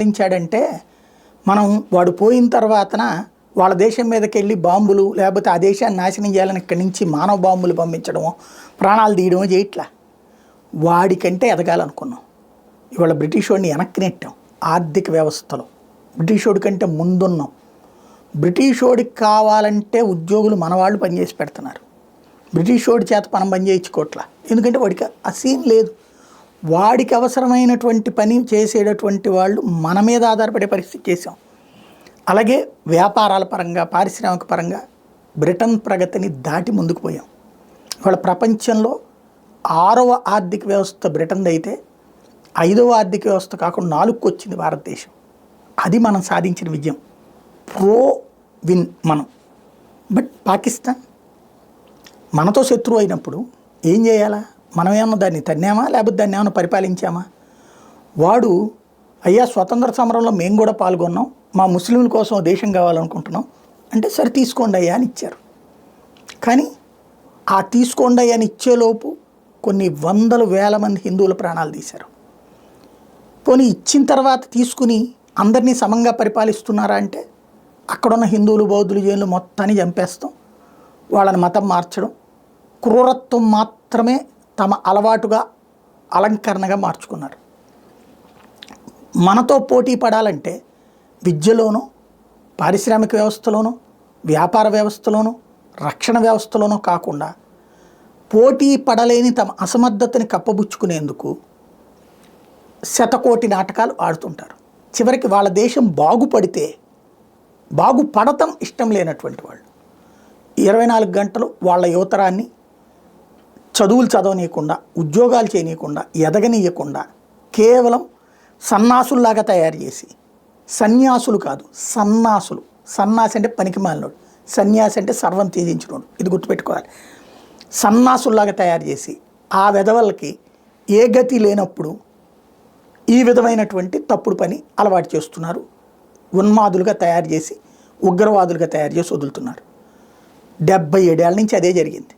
ఇచ్చాడంటే మనం వాడు పోయిన తర్వాతన వాళ్ళ దేశం మీదకి వెళ్ళి బాంబులు లేకపోతే ఆ దేశాన్ని నాశనం చేయాలని ఇక్కడి నుంచి మానవ బాంబులు పంపించడమో ప్రాణాలు తీయడమో చేయట్లా. వాడికంటే ఎదగాలనుకున్నాం. ఇవాళ బ్రిటిష్ వాడిని వెనక్కి నెట్టాం ఆర్థిక వ్యవస్థలో. బ్రిటిష్ వాడి కంటే ముందున్నాం. బ్రిటిష్ వాడికి కావాలంటే ఉద్యోగులు మన వాళ్ళు పనిచేసి పెడుతున్నారు. బ్రిటిష్ వాడి చేత మనం పని చేయించుకోవట్లా. ఎందుకంటే వాడికి ఆ సీన్ లేదు. వాడికి అవసరమైనటువంటి పని చేసేటటువంటి వాళ్ళు మన మీద ఆధారపడే పరిస్థితి చేసాం. అలాగే వ్యాపారాల పరంగా పారిశ్రామిక పరంగా బ్రిటన్ ప్రగతిని దాటి ముందుకు పోయాం. వాళ్ళ ప్రపంచంలో 6వ ఆర్థిక వ్యవస్థ బ్రిటన్ది అయితే 5వ ఆర్థిక వ్యవస్థ కాకుండా 4కు వచ్చింది భారతదేశం. అది మనం సాధించిన విజయం. విన్ మనం. బట్ పాకిస్తాన్ మనతో శత్రువు అయినప్పుడు ఏం చేయాలా? మనం ఏమన్నా దాన్ని తన్నామా లేకపోతే దాన్ని ఏమైనా పరిపాలించామా? వాడు అయ్యా స్వతంత్ర సమరంలో మేము కూడా పాల్గొన్నాం, మా ముస్లింల కోసం దేశం కావాలనుకుంటున్నాం అంటే సరే తీసుకోండి అయ్యా అని ఇచ్చారు. కానీ ఆ తీసుకోండి అయ్యా అని ఇచ్చేలోపు కొన్ని వందల వేల మంది హిందువుల ప్రాణాలు తీశారు. పోనీ ఇచ్చిన తర్వాత తీసుకుని అందరినీ సమంగా పరిపాలిస్తున్నారా అంటే అక్కడున్న హిందువులు బౌద్ధులు జైన్లు మొత్తాన్ని చంపేస్తాం, వాళ్ళని మతం మార్చడం, క్రూరత్వం మాత్రమే తమ అలవాటుగా అలంకరణగా మార్చుకున్నారు. మనతో పోటీ పడాలంటే విద్యలోనూ పారిశ్రామిక వ్యవస్థలోనూ వ్యాపార వ్యవస్థలోనూ రక్షణ వ్యవస్థలోనూ కాకుండా పోటీ పడలేని తమ అసమర్థతని కప్పబుచ్చుకునేందుకు శతకోటి నాటకాలు ఆడుతుంటారు. చివరికి వాళ్ళ దేశం బాగుపడితే బాగుపడటం ఇష్టం లేనటువంటి వాళ్ళు 24 గంటలు వాళ్ళ యువతరాన్ని చదువులు చదవనీయకుండా ఉద్యోగాలు చేయనీయకుండా ఎదగనీయకుండా కేవలం సన్నాసుల్లాగా తయారు చేసి, సన్యాసులు కాదు సన్నాసులు, సన్నాసి అంటే పనికి మాలినోడు, సన్యాసి అంటే సర్వం త్యజించినోడు, ఇది గుర్తుపెట్టుకోవాలి. సన్నాసుల్లాగా తయారు చేసి ఆ వెధవలకి ఏ గతి లేనప్పుడు ఈ విధమైనటువంటి తప్పుడు పని అలవాటు చేస్తున్నారు. ఉన్మాదులుగా తయారు చేసి ఉగ్రవాదులుగా తయారు చేసి వదులుతున్నారు. 77 ఏళ్ళ నుంచి అదే జరిగింది.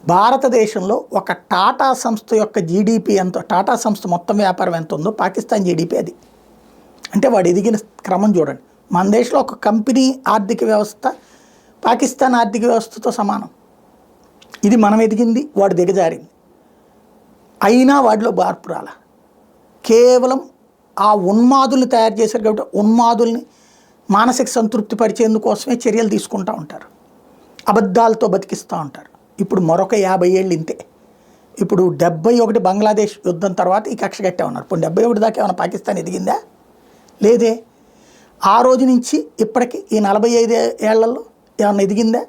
భారతదేశంలో ఒక టాటా సంస్థ యొక్క జీడిపి ఎంతో, టాటా సంస్థ మొత్తం వ్యాపారం ఎంత ఉందో పాకిస్తాన్ జీడిపి అది. అంటే వాడు ఎదిగిన క్రమం చూడండి. మన దేశంలో ఒక కంపెనీ ఆర్థిక వ్యవస్థ పాకిస్తాన్ ఆర్థిక వ్యవస్థతో సమానం. ఇది మనం ఎదిగింది, వాడు దిగజారింది. అయినా వాడిలో మార్పు రాల. కేవలం ఆ ఉన్మాదుల్ని తయారు చేశారు కాబట్టి ఉన్మాదుల్ని మానసిక సంతృప్తి పరిచేందుకోసమే చర్యలు తీసుకుంటూ ఉంటారు, అబద్ధాలతో బతికిస్తూ ఉంటారు. ఇప్పుడు మరొక 50 ఏళ్ళు ఇంతే. ఇప్పుడు 71 బంగ్లాదేశ్ యుద్ధం తర్వాత ఈ కక్ష కట్టే ఉన్నారు. ఇప్పుడు 71 దాకా ఏమైనా పాకిస్తాన్ ఎదిగిందా? లేదే. ఆ రోజు నుంచి ఇప్పటికి ఈ 45 ఏళ్లలో ఏమైనా ఎదిగిందా?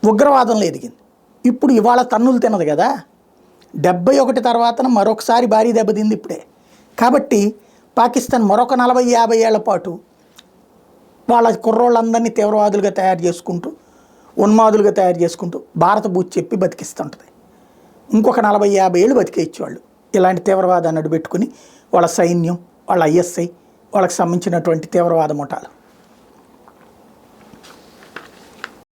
ఉగ్రవాదంలో ఎదిగింది. ఇప్పుడు ఇవాళ తన్నులు తినదు కదా. 71 తర్వాత మరొకసారి భారీ దెబ్బతింది ఇప్పుడే. కాబట్టి పాకిస్తాన్ మరొక 40-50 ఏళ్ల పాటు వాళ్ళ కుర్రోళ్ళందరినీ తీవ్రవాదులుగా తయారు చేసుకుంటూ ఉన్మాదులుగా తయారు చేసుకుంటూ భారత బూచి చెప్పి బతికిస్తుంటుంది. ఇంకొక 40-50 ఏళ్ళు బతికేయచ్చు ఇలాంటి తీవ్రవాదాన్ని అడ్డుపెట్టుకుని వాళ్ళ సైన్యం, వాళ్ళ ISI, వాళ్ళకి సంబంధించినటువంటి తీవ్రవాద ముఠాలు.